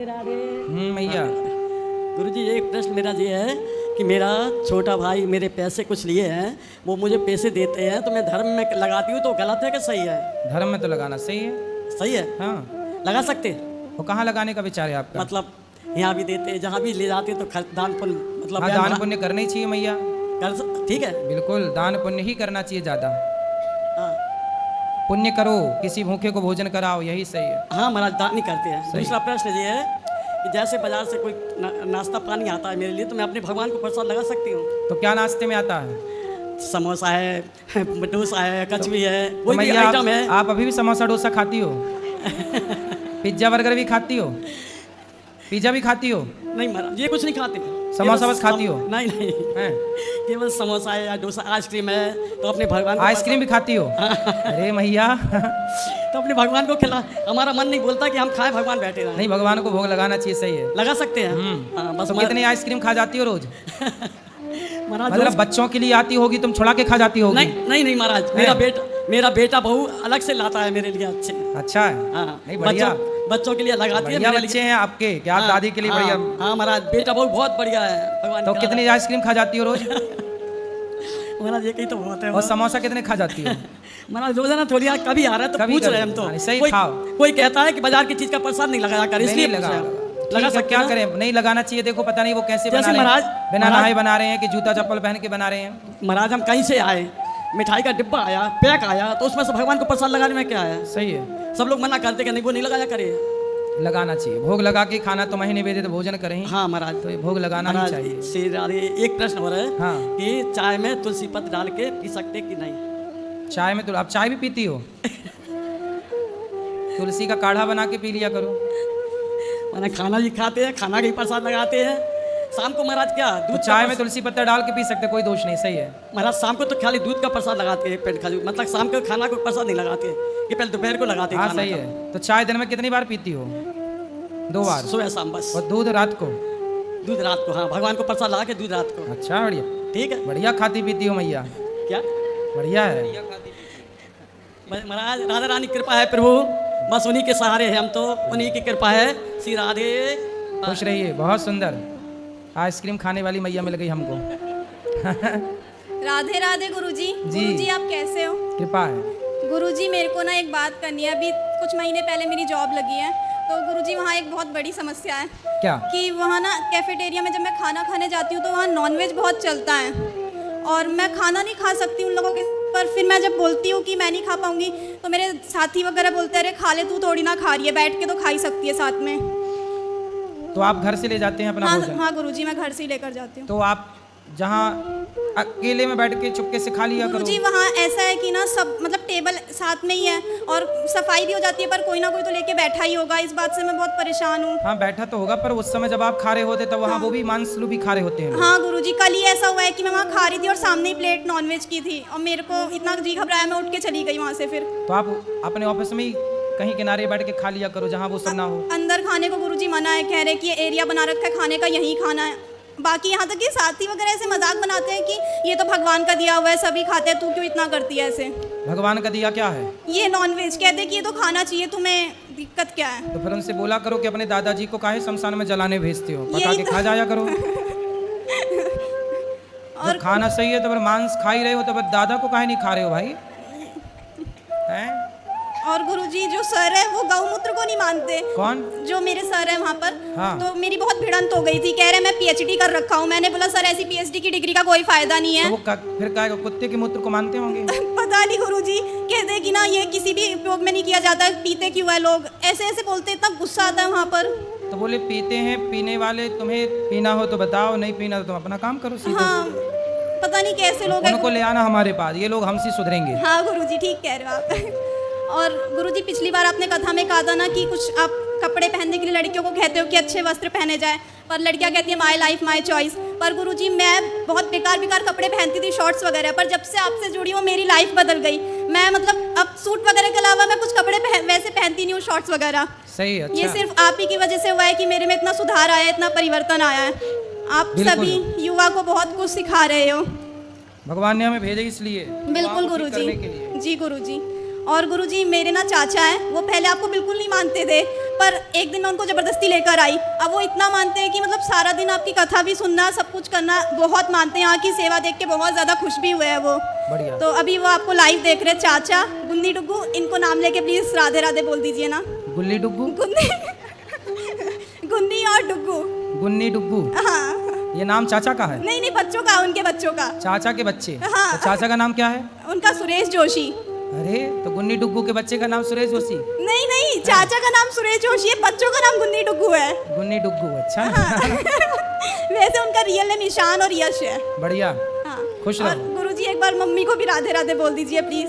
भैया गुरुजी एक प्रश्न मेरा ये है कि मेरा छोटा भाई मेरे पैसे कुछ लिए हैं, वो मुझे पैसे देते हैं तो मैं धर्म में लगाती हूँ, तो गलत है कि सही है? धर्म में तो लगाना सही है। सही है? हाँ, लगा सकते? वो कहाँ लगाने का विचार है आपका? मतलब यहाँ भी देते हैं, जहाँ भी ले जाते हैं तो दान पुण्य मतलब हाँ, दान पुण्य करना ही चाहिए मैया। ठीक है, बिल्कुल दान पुण्य ही करना चाहिए ज़्यादा। हाँ पुण्य करो, किसी भूखे को भोजन कराओ, यही सही है। हाँ महाराज, दान नहीं करते हैं। दूसरा प्रश्न ये है कि जैसे बाजार से कोई नाश्ता पानी आता है मेरे लिए, तो मैं अपने भगवान को प्रसाद लगा सकती हूँ? तो क्या नाश्ते में आता है? समोसा है, डोसा है, कचवी है, तो कोई भी आइटम है। आप अभी भी समोसा डोसा खाती हो? पिज्जा बर्गर भी खाती हो? पिज्जा भी खाती हो? नहीं महाराज, ये कुछ नहीं खाते। समोसा बस खाती हो? नहीं नहीं, केवल समोसा है या डोसा, आइसक्रीम है, तो अपने भगवान को आइसक्रीम भी खाती हो? अरे मैया तो अपने भगवान को खिला। हमारा मन नहीं बोलता कि हम खाएं, भगवान बैठे रहे। नहीं, भगवान को भोग लगाना चाहिए, सही है। लगा सकते हैं। बस तो कितनी आइसक्रीम खा जाती हो रोज? महाराज मतलब बच्चों के लिए आती होगी, तुम छुड़ा के खा जाती होगी? नहीं नहीं महाराज, मेरा बेटा बहू अलग से लाता है मेरे लिए। अच्छे, अच्छा है। हाँ, नहीं बढ़िया, बच्चों के लिए लगाती है। बच्चे हैं आपके क्या? आप दादी के लिए बढ़िया। हाँ महाराज, बेटा बहुत बहुत बढ़िया है भगवान। तो कितनी आइसक्रीम खा जाती हो रोज? महाराज एक ही तो बहुत है। और समोसा कितने खा जाती हो? महाराज रोजाना थोड़ी कभी आ रहा है तो पूछ रहे हैं हम तो। सही खाओ। कोई कहता है कि बाजार की चीज का प्रसाद नहीं लगाया कर, इसलिए लगा सकते। क्या करें, नहीं लगाना चाहिए। देखो पता नहीं वो कैसे बना रहे हैं, बिना नहाए बना रहे हैं कि जूता चप्पल पहन के बना रहे हैं। महाराज हम कहीं से आए, मिठाई का डिब्बा आया, पैक आया, तो उसमें से भगवान को प्रसाद लगाने में क्या है? सही है। सब लोग मना करते कि नहीं, वो नहीं लगाया करे। लगाना चाहिए, भोग लगा के खाना तो महीने वेदे तो भोजन करें। हाँ महाराज, तो भोग लगाना ही चाहिए। श्री राधे, एक प्रश्न हो रहा है। हाँ, कि चाय में तुलसी पत्र डाल के पी सकते कि नहीं? चाय में तो आप चाय भी पीती हो? तुलसी का काढ़ा बना के पी लिया करो। मैंने खाना भी खाते हैं, खाना भी प्रसाद लगाते हैं। शाम को महाराज क्या दूध, तो चाय में तुलसी पत्ता डाल के पी सकते, कोई दोष नहीं, सही है। महाराज शाम को तो खाली दूध का प्रसाद लगाते हैं, पेट खाली, मतलब शाम को खाना को प्रसाद नहीं लगाते, कि पहले दोपहर को लगाते हैं। हाँ सही है। तो चाय दिन में कितनी बार पीती हो? 2 बार, सुबह शाम बस। और दूध रात को? दूध रात को, हाँ, भगवान को प्रसाद लगा के दूध रात को। अच्छा, बढ़िया, ठीक है, बढ़िया खाती पीती हो मैया। क्या बढ़िया है महाराज। राधा रानी कृपा है प्रभु, बस उन्हीं के सहारे हैं हम तो, उन्हीं की कृपा है। श्री राधे, खुश रहिए। बहुत सुंदर आइसक्रीम खाने वाली मैया मिल गई हमको। राधे राधे गुरुजी। गुरुजी आप कैसे हो? कृपा है। गुरुजी मेरे को ना एक बात करनी है। अभी कुछ महीने पहले मेरी जॉब लगी है, तो गुरुजी वहाँ एक बहुत बड़ी समस्या है। क्या? कि वहाँ ना कैफेटेरिया में जब मैं खाना खाने जाती हूँ तो वहाँ नॉनवेज बहुत चलता है, और मैं खाना नहीं खा सकती उन लोगों के। पर फिर मैं जब बोलती हूँ कि मैं नहीं खा पाऊँगी, तो मेरे साथी वगैरह बोलते हैं, अरे खा ले, तू थोड़ी ना खा रही है, बैठ के तो खा ही सकती है साथ में। तो आप घर से ले जाते हैं अपना भोजन? हाँ गुरुजी, मैं घर से ही लेकर जाती हूँ। तो आप जहाँ अकेले में बैठ के चुपके से खा लिया करो। गुरुजी वहाँ ऐसा है कि ना सब मतलब टेबल साथ में ही है, और सफाई भी हो जाती है, पर कोई ना कोई तो लेके बैठा ही होगा। इस बात से मैं बहुत परेशान हूँ। हाँ बैठा तो होगा, पर उस समय जब आप खा रहे होते तब वहाँ वो भी मांसलू भी खा रहे होते हैं। हाँ गुरुजी, कल ही ऐसा हुआ है कि मैं वहाँ खा रही थी और सामने ही प्लेट नॉनवेज की थी, और मेरे को इतना जी घबराया, मैं उठ के चली गई वहाँ से। फिर तो आप अपने ऑफिस में ही कहीं किनारे बैठ के खा लिया करो, जहाँ वो सब ना हो। अंदर खाने को गुरुजी मना है, कह रहे कि ये एरिया बना रखा है खाने का, यहीं खाना है। बाकी यहाँ तक कि साथी वगैरह ऐसे मजाक बनाते हैं कि ये तो भगवान का दिया हुआ है, सभी खाते हैं, तू क्यों इतना करती है ऐसे? भगवान का दिया क्या है? ये नॉनवेज। कहते हैं कि ये तो खाना चाहिए, तुम्हें दिक्कत क्या है? तो फिर उनसे बोला करो कि अपने दादाजी को काहे शमशान में जलाने भेजते हो, पका के खा जाया करो। और खाना सही है तो फिर मांस खा ही रहे हो, तो फिर दादा को काहे नहीं खा रहे हो भाई? हैं? और गुरुजी जो सर है वो गौमूत्र को नहीं मानते। कौन? जो मेरे सर है वहाँ पर। हाँ। तो मेरी बहुत भिड़ंत हो गई थी, कह रहे मैं पीएचडी कर रखा हूँ। मैंने बोला सर ऐसी पीएचडी की डिग्री का कोई फायदा नहीं है। तो वो फिर क्या कुत्ते के मूत्र को मानते होंगे? पता नहीं गुरुजी, कहते कि ना ये किसी भी उपयोग में नहीं किया जाता, पीते क्यों है लोग, ऐसे ऐसे बोलते, इतना गुस्सा आता है वहाँ पर। तो बोले पीते हैं, पीने वाले, तुम्हें पीना हो तो बताओ, नहीं पीना तो तुम अपना काम करो सीधे। हाँ, पता नहीं कैसे लोग उनको ले आना हमारे पास, ये लोग हमसे सुधरेंगे। हाँ गुरुजी ठीक कह रहे हो आप। और गुरुजी पिछली बार आपने कथा में कहा था ना कि कुछ आप कपड़े पहनने के लिए लड़कियों को कहते हो कि अच्छे वस्त्र पहने जाए, पर लड़कियां कहती है माय लाइफ माय चॉइस। पर गुरुजी मैं बहुत बेकार कपड़े पहनती थी, शॉर्ट्स वगैरह, पर जब से आपसे जुड़ी हूँ मेरी लाइफ बदल गई। मैं मतलब अब सूट वगैरह के अलावा मैं कुछ कपड़े वैसे पहनती नहीं हूँ, शॉर्ट्स वगैरह। सही है। अच्छा। ये सिर्फ आप ही की वजह से हुआ है कि मेरे में इतना सुधार आया है, इतना परिवर्तन आया है। आप सभी युवा को बहुत कुछ सिखा रहे हो। भगवान ने हमें भेजे इसलिए। बिल्कुल गुरुजी। जी गुरुजी। और गुरुजी मेरे ना चाचा हैं, वो पहले आपको बिल्कुल नहीं मानते थे, पर एक दिन मैं उनको ज़बरदस्ती लेकर आई। अब वो इतना मानते हैं कि मतलब सारा दिन आपकी कथा भी सुनना, सब कुछ करना, बहुत मानते हैं। यहाँ की सेवा देख के बहुत ज़्यादा खुश भी हुए हैं वो। बढ़िया। तो अभी वो आपको लाइव देख रहे हैं, चाचा गुन्नी डुग्गू, इनको नाम लेके प्लीज़ राधे राधे बोल दीजिए ना। गुल्ली डुग्गू, गुन्नी गुन्नी और डुग्गू। गुन्नी डुग्गू, हाँ ये नाम चाचा का है? नहीं नहीं, बच्चों का, उनके बच्चों का। चाचा के बच्चे? हाँ। तो चाचा का नाम क्या है? उनका सुरेश जोशी। अरे तो गुन्नी डुग्गू के बच्चे का नाम सुरेश जोशी? नहीं नहीं, चाचा का नाम सुरेश जोशी है, बच्चों का नाम गुन्नी डुग्गू है। गुन्नी डुग्गू, अच्छा। वैसे उनका रियल नेम ईशान और यश है। बढ़िया, हाँ। खुश और रहो। गुरुजी एक बार मम्मी को भी राधे राधे बोल दीजिए प्लीज।